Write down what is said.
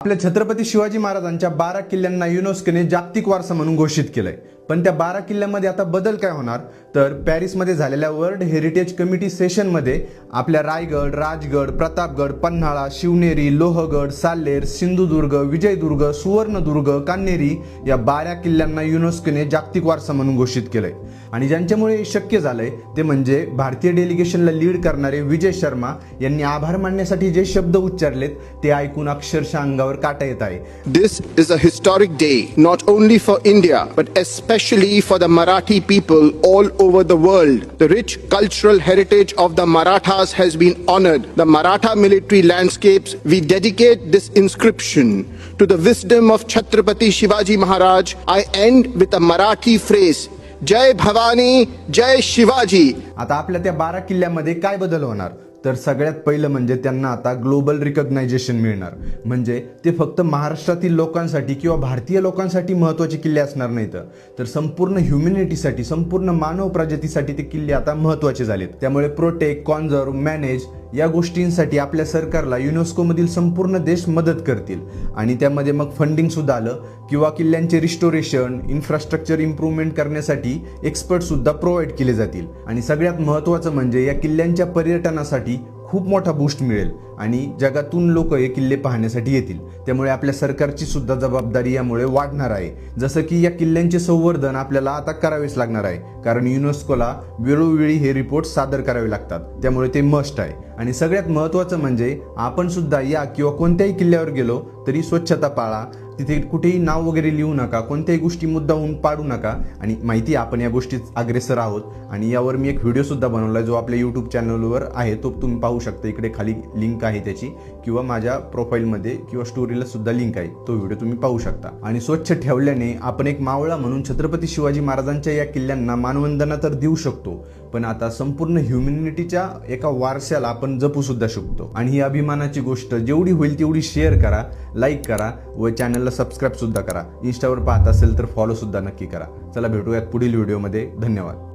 आपल्या छत्रपती शिवाजी महाराजांच्या 12 किल्ल्यांना युनेस्कोने जागतिक वारसा म्हणून घोषित केलंय। पण त्या 12 किल्ल्यांमध्ये आता बदल काय होणार तर पॅरिसमध्ये झालेल्या वर्ल्ड हेरिटेज कमिटी सेशनमध्ये आपल्या रायगड, राजगड, प्रतापगड, पन्हाळा, शिवनेरी, लोहगड, साल्हेर, सिंधुदुर्ग, विजयदुर्ग, सुवर्णदुर्ग, कान्हेरी या 12 किल्ल्यांना युनेस्कोने जागतिक वारसा म्हणून घोषित केलंय। आणि ज्यांच्यामुळे हे शक्य झालंय ते म्हणजे भारतीय डेलिगेशनला लीड करणारे विजय शर्मा यांनी आभार मानण्यासाठी जे शब्द उच्चारलेत ते ऐकून अक्षरशः अंगावर काटा येत आहे। This is a historic day not only for India but especially for the Marathi people all over the world. The rich cultural heritage of the Marathas has been honored. The Maratha military landscapes, we dedicate this inscription to the wisdom of Chhatrapati Shivaji Maharaj. I end with a Marathi phrase, जय भवानी जय शिवाजी। आता आपल्या त्या 12 किल्ल्यामध्ये काय बदल होणार तर सगळ्यात पहिलं म्हणजे त्यांना आता ग्लोबल रिकॉग्नायझेशन मिळणार। म्हणजे ते फक्त महाराष्ट्रातील लोकांसाठी किंवा भारतीय लोकांसाठी महत्त्वाचे किल्ले असणार नाहीत तर संपूर्ण ह्युमॅनिटीसाठी, संपूर्ण मानव प्रजातीसाठी ते किल्ले आता महत्त्वाचे झालेत। त्यामुळे प्रोटेक्ट, कॉन्झर्व, मॅनेज या गोष्टींसाठी आपल्या सरकारला युनेस्कोमधील संपूर्ण देश मदत करतील आणि त्यामध्ये मग फंडिंग सुद्धा आलं किंवा किल्ल्यांचे रिस्टोरेशन, इन्फ्रास्ट्रक्चर इम्प्रूव्हमेंट करण्यासाठी एक्सपर्ट सुद्धा प्रोव्हाइड केले जातील। आणि सगळ्यात महत्त्वाचं म्हणजे या किल्ल्यांच्या पर्यटनासाठी खूप मोठा बूस्ट मिळेल आणि जगातून लोक हे किल्ले पाहण्यासाठी येतील। त्यामुळे आपल्या सरकारची सुद्धा जबाबदारी यामुळे वाढणार आहे। जसं की या किल्ल्यांचे संवर्धन आपल्याला आता करावेच लागणार आहे कारण युनेस्कोला वेळोवेळी हे रिपोर्ट सादर करावे लागतात, त्यामुळे ते मस्ट आहे। आणि सगळ्यात महत्त्वाचं म्हणजे आपण सुद्धा या किंवा कोणत्याही किल्ल्यावर गेलो तरी स्वच्छता पाळा, तिथे कुठेही नाव वगैरे लिहू नका, कोणत्याही गोष्टी मुद्दामून पाडू नका। आणि माहिती आपण या गोष्टीत अग्रेसर आहोत आणि यावर मी एक व्हिडिओ सुद्धा बनवला जो आपल्या यूट्यूब चॅनलवर आहे, तो तुम्ही पाहू शकता। इकडे खाली लिंक आहे त्याची किंवा माझ्या प्रोफाईलमध्ये किंवा स्टोरीला सुद्धा लिंक आहे, तो व्हिडिओ तुम्ही पाहू शकता। आणि स्वच्छ ठेवल्याने आपण एक मावळा म्हणून छत्रपती शिवाजी महाराजांच्या या किल्ल्यांना मानवंदना तर देऊ शकतो, पण आता संपूर्ण ह्युमॅनिटीच्या एका वारशाला आपण जपू सुद्धा शकतो। आणि ही अभिमानाची गोष्ट जेवढी होईल तेवढी शेअर करा, लाईक करा व चॅनलला सबस्क्राईब सुद्धा करा। इंस्टावर पाहत असेल तर फॉलो सुद्धा नक्की करा। चला भेटूयात पुढील व्हिडिओमध्ये। धन्यवाद।